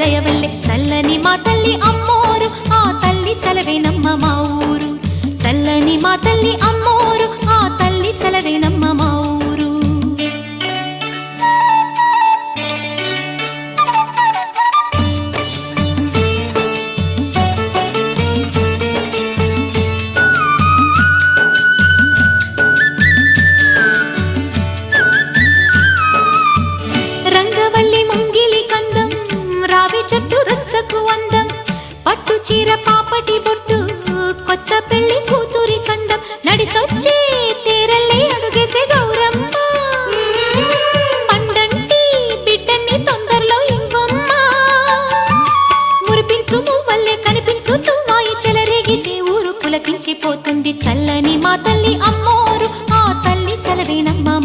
దయవల్లే చల్లని మా తల్లి అమ్మోరు ఆ తల్లి చలవేనమ్మ మా ఊరు చల్లని మా తల్లి అమ్మోరు ఆ తల్లి చలవేనమ్మ మా ఊరు రంగవల్లి ముంగిలి కందం రావి చెట్టు రచ్చకు అందం పట్టు చీర పాపటి బొట్టు కొత్త పెళ్లి కూతురి కందం నడిసొచ్చే తేరల్లే అడుగేసే గౌరమ్మ పండంటి బిడ్డన్ని తొందరలో ఇవ్వమ్మ మురిపించు మువ్వల్లే కనిపించు తువ్వాయి చెలరేగితే ఊరు పులకించిపోతుంది చల్లని మా తల్లి అమ్మ